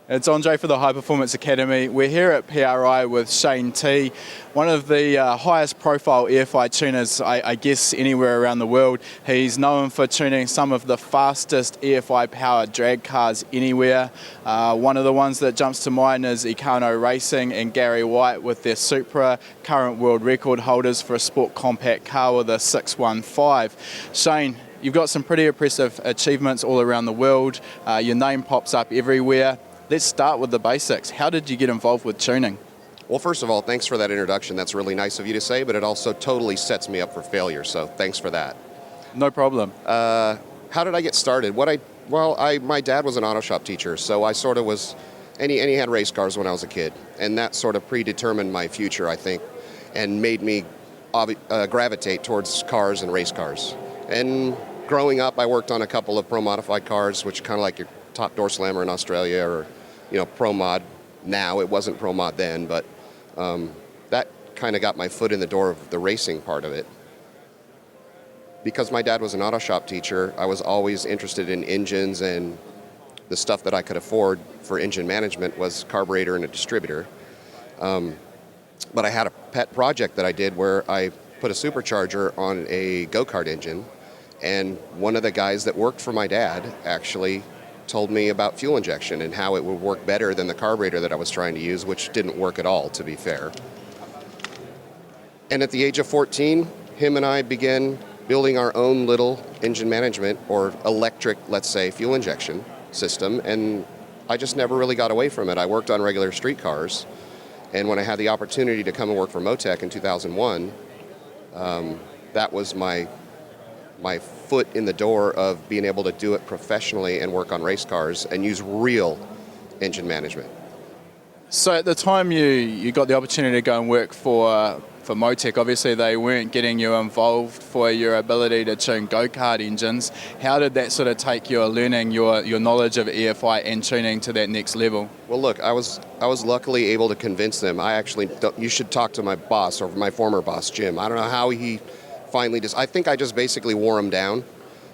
It's Andre for the High Performance Academy. We're here at PRI with Shane T, one of the highest profile EFI tuners, I guess, anywhere around the world. He's known for tuning some of the fastest EFI powered drag cars anywhere. One of the ones that jumps to mind is Econo Racing and Gary White with their Supra, current world record holders for a sport compact car with a 615. Shane, you've got some pretty impressive achievements all around the world. Your name pops up everywhere. Let's start with the basics. How did you get involved with tuning? Well, first of all, thanks for that introduction. That's really nice of you to say, but it also totally sets me up for failure, so thanks for that. No problem. How did I get started? My dad was an auto shop teacher, so I sort of was, and he had race cars when I was a kid, and that sort of predetermined my future, I think, and made me gravitate towards cars and race cars. And growing up, I worked on a couple of pro-modified cars, which kind of like your top door slammer in Australia, or pro mod now. It wasn't pro mod then, but that kind of got my foot in the door of the racing part of it. Because my dad was an auto shop teacher, I was always interested in engines, and the stuff that I could afford for engine management was carburetor and a distributor. But I had a pet project that I did where I put a supercharger on a go-kart engine, and one of the guys that worked for my dad actually told me about fuel injection and how it would work better than the carburetor that I was trying to use, which didn't work at all, to be fair. And at the age of 14, him and I began building our own little engine management, or electric, let's say, fuel injection system, and I just never really got away from it. I worked on regular street cars, and when I had the opportunity to come and work for MoTeC in 2001, that was my foot in the door of being able to do it professionally and work on race cars and use real engine management. So at the time you got the opportunity to go and work for MoTeC, obviously they weren't getting you involved for your ability to tune go-kart engines. How did that sort of take your learning, your knowledge of EFI and tuning to that next level? Well, look, I was luckily able to convince them. You should talk to my boss, or my former boss, Jim. I don't know how he finally I think I just basically wore him down.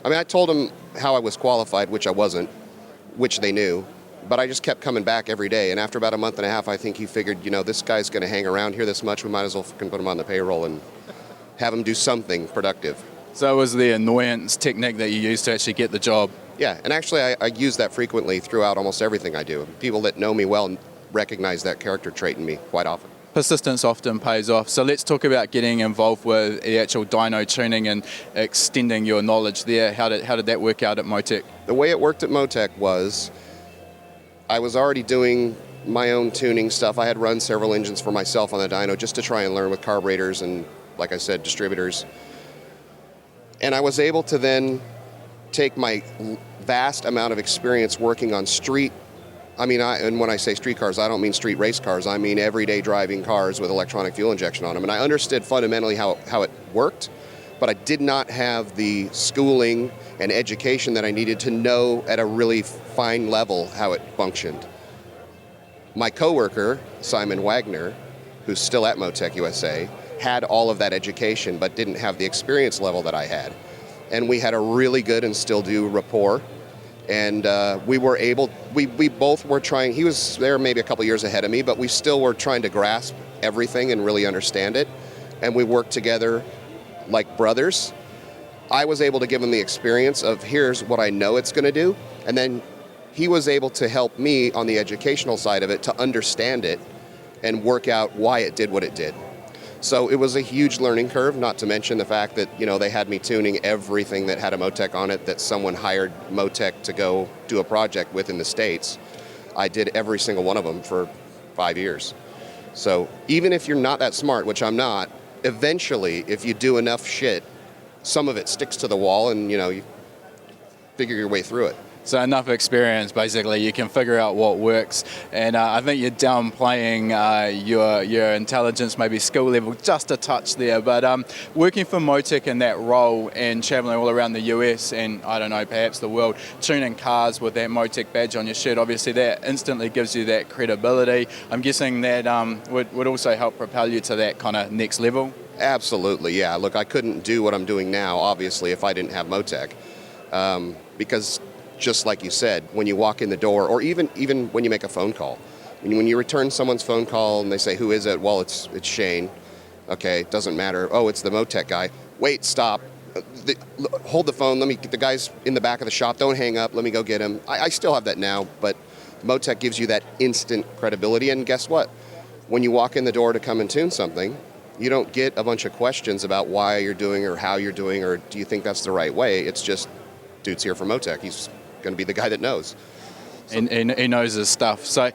I mean, I told him how I was qualified, which I wasn't, which they knew, but I just kept coming back every day. And after about a month and a half, I think he figured, this guy's going to hang around here this much, we might as well fucking put him on the payroll and have him do something productive. So it was the annoyance technique that you used to actually get the job? Yeah, and actually I use that frequently throughout almost everything I do. People that know me well recognize that character trait in me quite often. Persistence often pays off. So let's talk about getting involved with the actual dyno tuning and extending your knowledge there. How did that work out at MoTeC? The way it worked at MoTeC was I was already doing my own tuning stuff. I had run several engines for myself on the dyno just to try and learn with carburetors and, like I said, distributors. And I was able to then take my vast amount of experience working on street. And when I say street cars, I don't mean street race cars. I mean everyday driving cars with electronic fuel injection on them. And I understood fundamentally how it worked, but I did not have the schooling and education that I needed to know at a really fine level how it functioned. My coworker, Simon Wagner, who's still at MoTeC USA, had all of that education, but didn't have the experience level that I had. And we had a really good, and still do, rapport. And we both were trying. He was there maybe a couple years ahead of me, but we still were trying to grasp everything and really understand it. And we worked together like brothers. I was able to give him the experience of, here's what I know it's going to do. And then he was able to help me on the educational side of it to understand it and work out why it did what it did. So it was a huge learning curve, not to mention the fact that, they had me tuning everything that had a MoTeC on it that someone hired MoTeC to go do a project with in the States. I did every single one of them for 5 years. So even if you're not that smart, which I'm not, eventually, if you do enough shit, some of it sticks to the wall and, you figure your way through it. So enough experience, basically, you can figure out what works. And I think you're downplaying your intelligence, maybe skill level, just a touch there. But working for MoTeC in that role and traveling all around the US and, I don't know, perhaps the world, tuning cars with that MoTeC badge on your shirt, obviously that instantly gives you that credibility. I'm guessing that would also help propel you to that kind of next level? Absolutely, yeah. Look, I couldn't do what I'm doing now, obviously, if I didn't have MoTeC. Because just like you said, when you walk in the door, or even when you make a phone call. When you return someone's phone call and they say, "Who is it?" Well, it's Shane. Okay, doesn't matter. Oh, it's the MoTeC guy. Wait, stop. Hold the phone. Let me get the guys in the back of the shop. Don't hang up. Let me go get him. I still have that now, but MoTeC gives you that instant credibility. And guess what? When you walk in the door to come and tune something, you don't get a bunch of questions about why you're doing or how you're doing or do you think that's the right way. It's just, dude's here for MoTeC. He's going to be the guy that knows. So, and he knows his stuff. So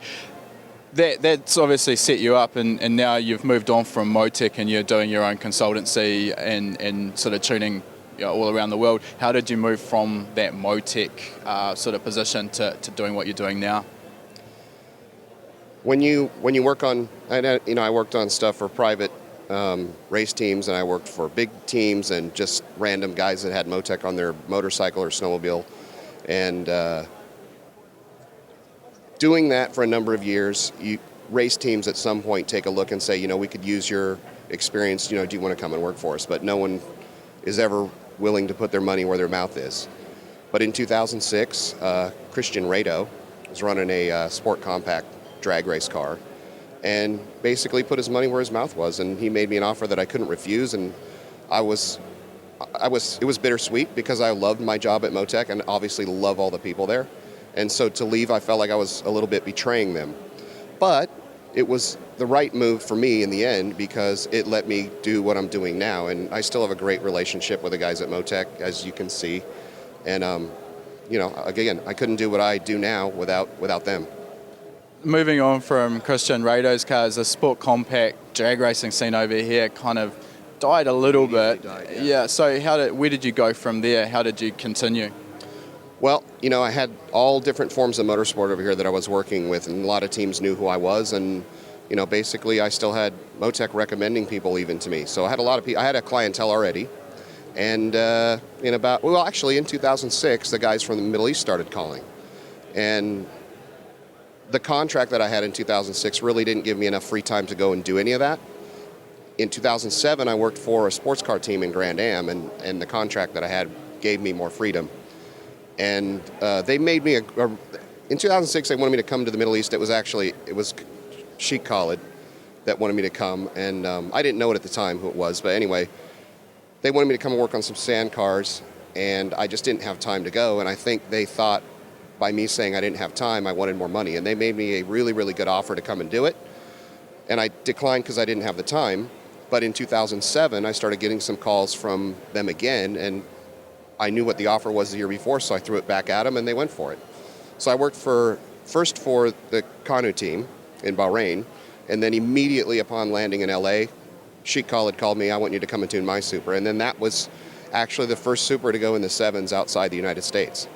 that's obviously set you up, and now you've moved on from MoTeC and you're doing your own consultancy and sort of tuning all around the world. How did you move from that MoTeC sort of position to doing what you're doing now? When you work on, I worked on stuff for private race teams, and I worked for big teams and just random guys that had MoTeC on their motorcycle or snowmobile, and doing that for a number of years, race teams at some point take a look and say, we could use your experience, do you want to come and work for us? But no one is ever willing to put their money where their mouth is. But in 2006, Christian Rado was running a Sport Compact drag race car and basically put his money where his mouth was, and he made me an offer that I couldn't refuse, and it was bittersweet because I loved my job at MoTeC and obviously love all the people there. And so to leave, I felt like I was a little bit betraying them. But it was the right move for me in the end because it let me do what I'm doing now. And I still have a great relationship with the guys at MoTeC, as you can see. And, again, I couldn't do what I do now without them. Moving on from Christian Rado's cars, the Sport Compact drag racing scene over here kind of died a little bit. Died, yeah. So where did you go from there? How did you continue? Well, I had all different forms of motorsport over here that I was working with, and a lot of teams knew who I was, and basically I still had MoTeC recommending people even to me. So I had a lot of people. I had a clientele already, and in 2006, the guys from the Middle East started calling, and the contract that I had in 2006 really didn't give me enough free time to go and do any of that. In 2007, I worked for a sports car team in Grand Am, and the contract that I had gave me more freedom. And they made me in 2006, they wanted me to come to the Middle East. It was Sheikh Khalid that wanted me to come, and I didn't know it at the time who it was, but anyway, they wanted me to come and work on some sand cars, and I just didn't have time to go, and I think they thought by me saying I didn't have time, I wanted more money, and they made me a really, really good offer to come and do it, and I declined because I didn't have the time. But in 2007, I started getting some calls from them again, and I knew what the offer was the year before, so I threw it back at them, and they went for it. So I worked first for the Kanu team in Bahrain, and then immediately upon landing in LA, Sheikh Khalid called me, "I want you to come and tune my Super." And then that was actually the first Super to go in the sevens outside the United States.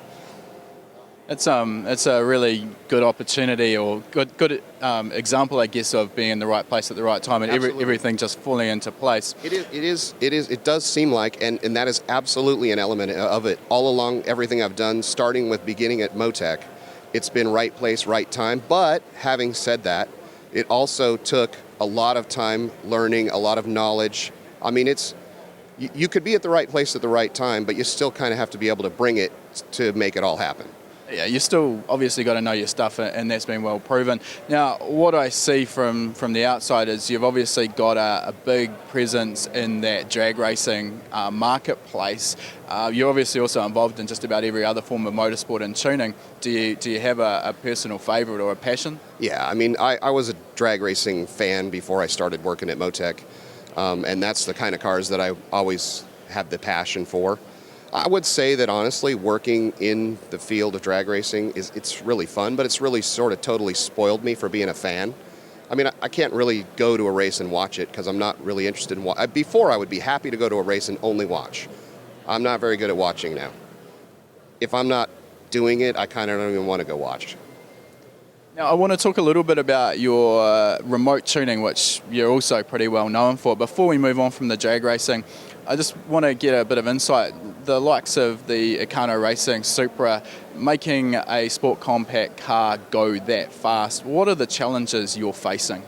It's a really good opportunity or good example, I guess, of being in the right place at the right time and everything just falling into place. It does seem like, and that is absolutely an element of it. All along, everything I've done, starting with beginning at MoTeC, it's been right place, right time. But having said that, it also took a lot of time learning, a lot of knowledge. I mean, you could be at the right place at the right time, but you still kind of have to be able to bring it to make it all happen. Yeah, you still obviously got to know your stuff, and that's been well proven. Now, what I see from the outside is you've obviously got a big presence in that drag racing marketplace. You're obviously also involved in just about every other form of motorsport and tuning. Do you have a personal favourite or a passion? Yeah, I mean, I was a drag racing fan before I started working at MoTeC, and that's the kind of cars that I always have the passion for. I would say that honestly, working in the field of drag racing it's really fun, but it's really sort of totally spoiled me for being a fan. I mean, I can't really go to a race and watch it because I'm not really interested in before I would be happy to go to a race and only watch. I'm not very good at watching now. If I'm not doing it, I kind of don't even want to go watch. Now, I want to talk a little bit about your remote tuning, which you're also pretty well known for. Before we move on from the drag racing, I just want to get a bit of insight. The likes of the Econo Racing Supra, making a Sport Compact car go that fast, what are the challenges you're facing?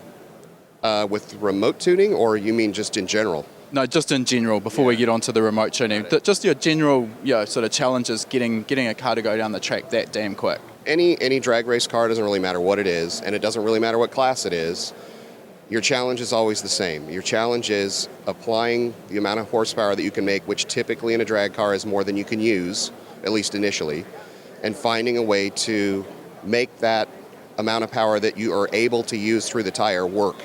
With remote tuning, or you mean just in general? No, just in general, before we get onto the remote tuning, just your general sort of challenges getting a car to go down the track that damn quick. Any drag race car, doesn't really matter what it is, and it doesn't really matter what class it is. Your challenge is always the same. Your challenge is applying the amount of horsepower that you can make, which typically in a drag car is more than you can use, at least initially, and finding a way to make that amount of power that you are able to use through the tire work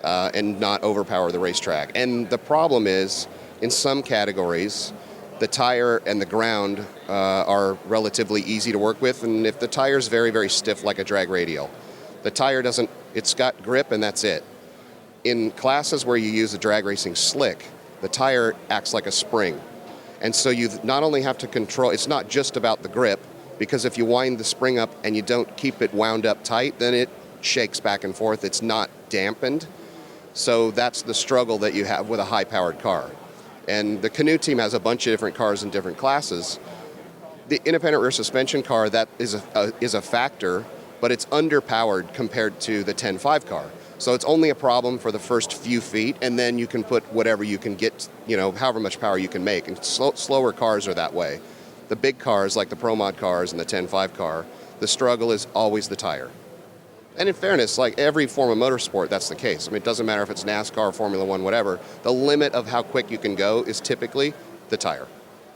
and not overpower the racetrack. And the problem is, in some categories, the tire and the ground are relatively easy to work with, and if the tire's very, very stiff like a drag radial, the tire doesn't, it's got grip and that's it. In classes where you use a drag racing slick, the tire acts like a spring. And so you not only have to control, it's not just about the grip, because if you wind the spring up and you don't keep it wound up tight, then it shakes back and forth. It's not dampened. So that's the struggle that you have with a high-powered car. And the Canoe team has a bunch of different cars in different classes. The independent rear suspension car, that is a factor, but it's underpowered compared to the 10.5 car. So it's only a problem for the first few feet, and then you can put whatever you can get, however much power you can make. And slower cars are that way. The big cars, like the Pro Mod cars and the 10.5 car, the struggle is always the tire. And in fairness, like every form of motorsport, that's the case. I mean, it doesn't matter if it's NASCAR, Formula One, whatever. The limit of how quick you can go is typically the tire.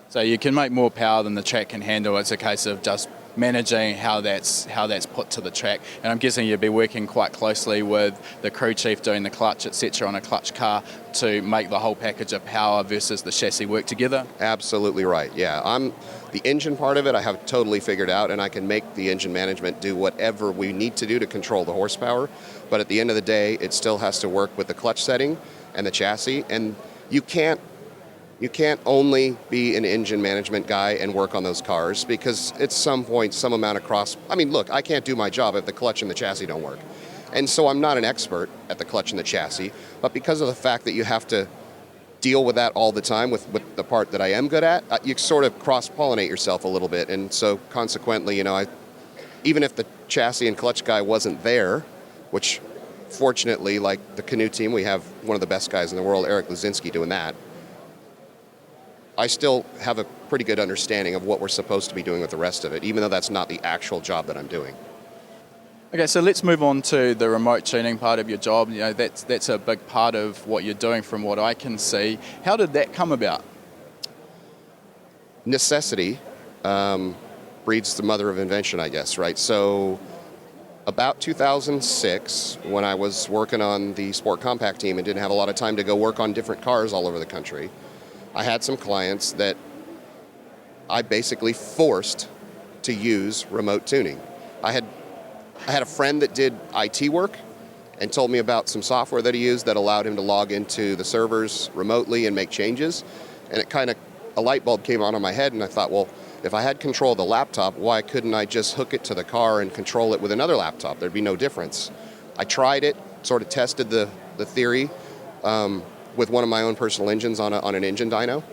So you can make more power than the track can handle. It's a case of just managing how that's put to the track. And I'm guessing you'd be working quite closely with the crew chief doing the clutch, etc., on a clutch car to make the whole package of power versus the chassis work together. Absolutely right. Yeah, the engine part of it I have totally figured out, and I can make the engine management do whatever we need to do to control the horsepower. But at the end of the day, it still has to work with the clutch setting and the chassis. And you can't only be an engine management guy and work on those cars, because at some point, some amount of look, I can't do my job if the clutch and the chassis don't work. And so I'm not an expert at the clutch and the chassis, but because of the fact that you have to deal with that all the time with the part that I am good at, you sort of cross-pollinate yourself a little bit. And so consequently, even if the chassis and clutch guy wasn't there, which fortunately, like the Canoe team, we have one of the best guys in the world, Eric Luzinski, doing that. I still have a pretty good understanding of what we're supposed to be doing with the rest of it, even though that's not the actual job that I'm doing. Okay, so let's move on to the remote tuning part of your job. That's a big part of what you're doing from what I can see. How did that come about? Necessity Breeds the mother of invention, I guess, right? So about 2006, when I was working on the Sport Compact team and didn't have a lot of time to go work on different cars all over the country, I had some clients that I basically forced to use remote tuning. I had a friend that did IT work and told me about some software that he used that allowed him to log into the servers remotely and make changes. And a light bulb came on in my head, and I thought, well, if I had control of the laptop, why couldn't I just hook it to the car and control it with another laptop? There'd be no difference. I tried it, sort of tested the theory with one of my own personal engines on an engine dyno,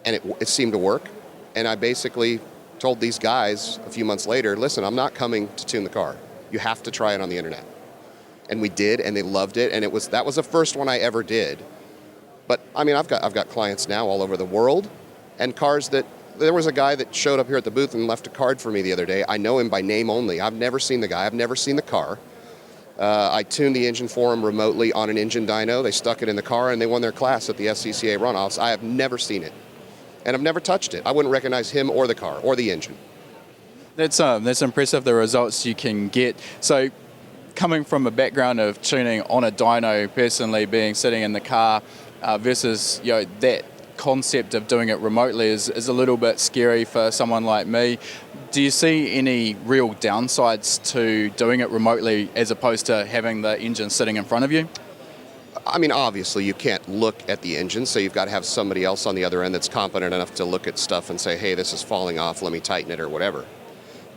and it seemed to work. And I basically told these guys a few months later, listen, I'm not coming to tune the car. You have to try it on the internet. And we did, and they loved it, and that was the first one I ever did. But I mean, I've got clients now all over the world, and cars that, there was a guy that showed up here at the booth and left a card for me the other day. I know him by name only. I've never seen the guy. I've never seen the car. I tuned the engine for him remotely on an engine dyno. They stuck it in the car, and they won their class at the SCCA runoffs. I have never seen it, and I've never touched it. I wouldn't recognize him or the car or the engine. That's impressive, the results you can get. So coming from a background of tuning on a dyno, personally sitting in the car versus that concept of doing it remotely is a little bit scary for someone like me. Do you see any real downsides to doing it remotely as opposed to having the engine sitting in front of you? I mean, obviously you can't look at the engine, so you've got to have somebody else on the other end that's competent enough to look at stuff and say, hey, this is falling off, let me tighten it or whatever.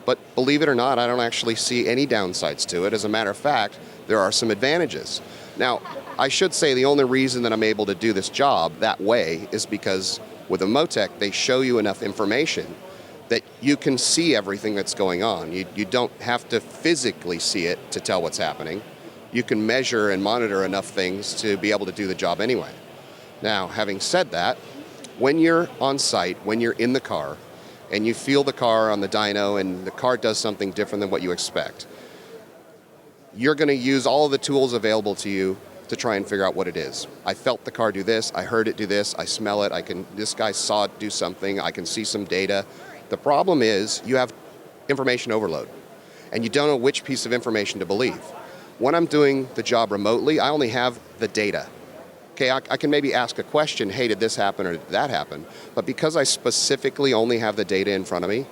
But believe it or not, I don't actually see any downsides to it. As a matter of fact, there are some advantages. Now, I should say the only reason that I'm able to do this job that way is because with a MoTeC, they show you enough information that you can see everything that's going on. You don't have to physically see it to tell what's happening. You can measure and monitor enough things to be able to do the job anyway. Now, having said that, when you're on site, when you're in the car, and you feel the car on the dyno and the car does something different than what you expect, you're going to use all of the tools available to you to try and figure out what it is. I felt the car do this, I heard it do this, I smell it, this guy saw it do something, I can see some data. The problem is you have information overload, and you don't know which piece of information to believe. When I'm doing the job remotely, I only have the data. Okay, I can maybe ask a question, hey, did this happen or did that happen? But because I specifically only have the data in front of me,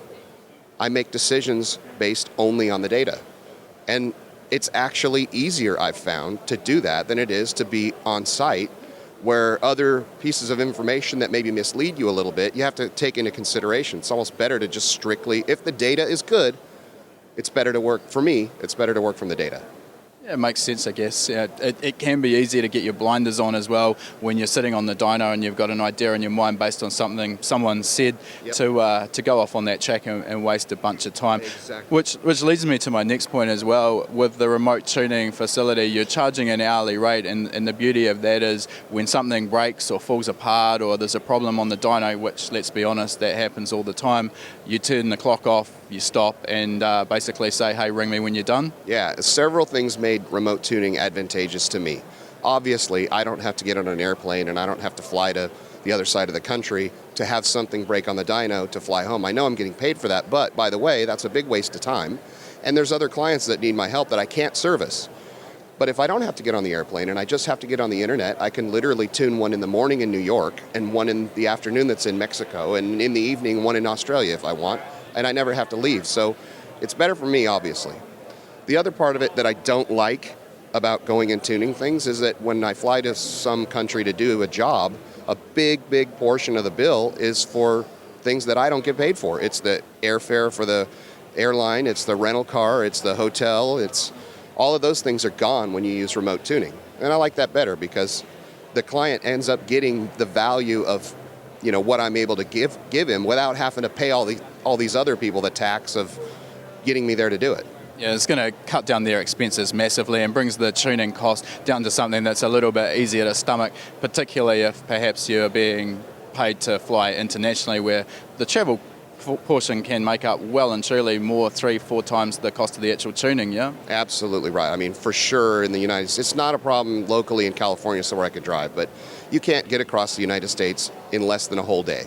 I make decisions based only on the data. And it's actually easier, I've found, to do that than it is to be on site, where other pieces of information that maybe mislead you a little bit, you have to take into consideration. It's almost better to just strictly, if the data is good, it's better to work, for me, it's better to work from the data. Yeah, it makes sense, I guess. It can be easier to get your blinders on as well when you're sitting on the dyno and you've got an idea in your mind based on something someone said. Yep. To go off on that track and waste a bunch of time. Exactly. Which leads me to my next point as well. With the remote tuning facility, you're charging an hourly rate, and the beauty of that is when something breaks or falls apart or there's a problem on the dyno, which, let's be honest, that happens all the time, you turn the clock off, you stop, and basically say, hey, ring me when you're done. Yeah, several things made remote tuning advantageous to me. Obviously, I don't have to get on an airplane and I don't have to fly to the other side of the country to have something break on the dyno to fly home. I know I'm getting paid for that, but by the way, that's a big waste of time. And there's other clients that need my help that I can't service. But if I don't have to get on the airplane and I just have to get on the internet, I can literally tune one in the morning in New York and one in the afternoon that's in Mexico, and in the evening one in Australia if I want, and I never have to leave. So it's better for me, obviously. The other part of it that I don't like about going and tuning things is that when I fly to some country to do a job, a big portion of the bill is for things that I don't get paid for. It's the airfare for the airline, it's the rental car, it's the hotel, it's all of those things are gone when you use remote tuning. And I like that better because the client ends up getting the value of, you know, what I'm able to give him without having to pay all these other people the tax of getting me there to do it. Yeah, it's going to cut down their expenses massively and brings the tuning cost down to something that's a little bit easier to stomach, particularly if perhaps you're being paid to fly internationally, where the travel portion can make up well and truly more, 3-4 times the cost of the actual tuning, yeah? Absolutely right. I mean, for sure in the United States, it's not a problem locally in California somewhere I could drive, but you can't get across the United States in less than a whole day.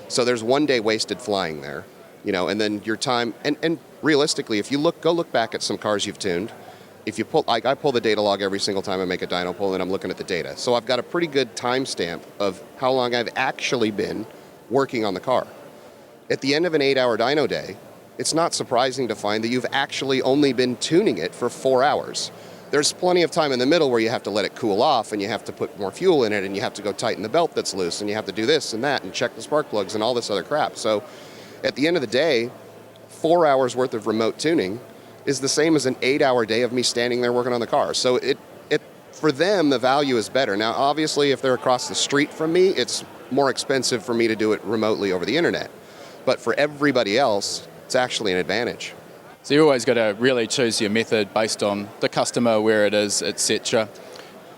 So there's 1 day wasted flying there, you know, and then your time, and realistically, if you go look back at some cars you've tuned, if you pull, I pull the data log every single time I make a dyno pull, and I'm looking at the data. So I've got a pretty good timestamp of how long I've actually been working on the car. At the end of an 8-hour dyno day, it's not surprising to find that you've actually only been tuning it for 4 hours. There's plenty of time in the middle where you have to let it cool off and you have to put more fuel in it and you have to go tighten the belt that's loose and you have to do this and that and check the spark plugs and all this other crap. So at the end of the day, 4 hours worth of remote tuning is the same as an 8-hour day of me standing there working on the car. So it for them, the value is better. Now, obviously, if they're across the street from me, it's more expensive for me to do it remotely over the internet. But for everybody else, it's actually an advantage. So you always got to really choose your method based on the customer, where it is, etc.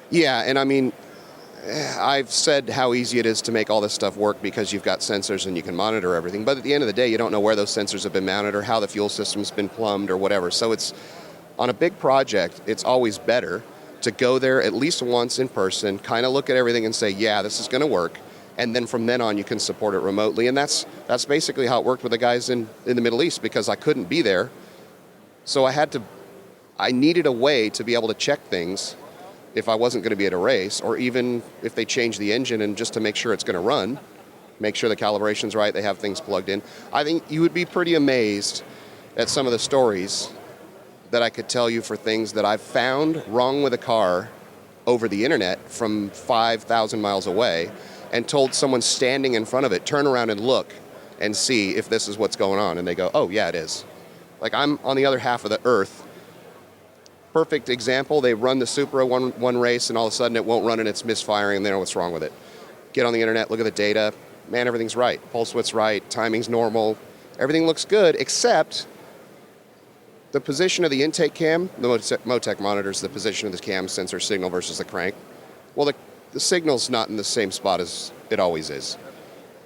Yeah, and I mean, I've said how easy it is to make all this stuff work because you've got sensors and you can monitor everything. But at the end of the day, you don't know where those sensors have been mounted or how the fuel system's been plumbed or whatever. So it's, on a big project, it's always better to go there at least once in person, kind of look at everything and say, yeah, this is going to work. And then from then on, you can support it remotely. And that's basically how it worked with the guys in the Middle East, because I couldn't be there. So I needed a way to be able to check things if I wasn't going to be at a race, or even if they change the engine, and just to make sure it's going to run, make sure the calibration's right, they have things plugged in. I think you would be pretty amazed at some of the stories that I could tell you for things that I've found wrong with a car over the internet from 5,000 miles away, and told someone standing in front of it, turn around and look and see if this is what's going on. And they go, oh yeah, it is. Like, I'm on the other half of the earth. Perfect example, they run the Supra one race and all of a sudden it won't run and it's misfiring and they know what's wrong with it. Get on the internet, look at the data, man, everything's right. Pulse width's right, timing's normal, everything looks good, except the position of the intake cam. The MoTeC monitors the position of the cam sensor signal versus the crank. Well, the the signal's not in the same spot as it always is.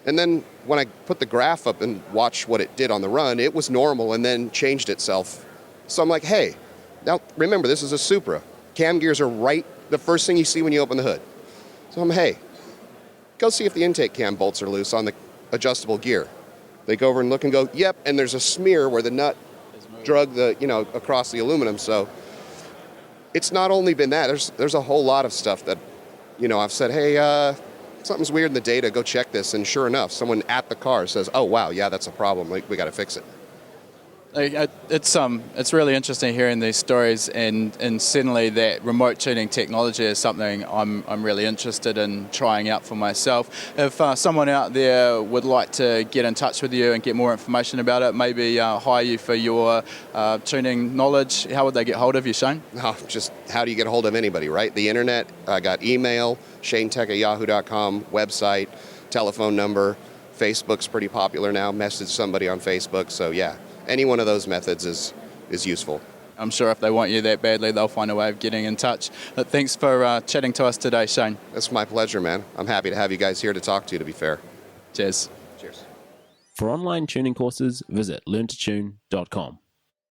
And then when I put the graph up and watched what it did on the run, it was normal and then changed itself. So I'm like, hey, now remember, this is a Supra. Cam gears are right, the first thing you see when you open the hood. So I'm, hey, go see if the intake cam bolts are loose on the adjustable gear. They go over and look and go, yep, and there's a smear where the nut drug the, across the aluminum. So it's not only been that, there's a whole lot of stuff that, I've said, hey, something's weird in the data, go check this. And sure enough, someone at the car says, oh, wow, yeah, that's a problem. We got to fix it. It's really interesting hearing these stories, and certainly that remote tuning technology is something I'm really interested in trying out for myself. If someone out there would like to get in touch with you and get more information about it, maybe hire you for your tuning knowledge, how would they get hold of you, Shane? Just how do you get a hold of anybody, right? The internet, I got email, shanetech@yahoo.com, website, telephone number. Facebook's pretty popular now, message somebody on Facebook, so yeah. Any one of those methods is useful. I'm sure if they want you that badly, they'll find a way of getting in touch. But thanks for chatting to us today, Shane. It's my pleasure, man. I'm happy to have you guys here to talk to be fair. Cheers. Cheers. For online tuning courses, visit learntotune.com.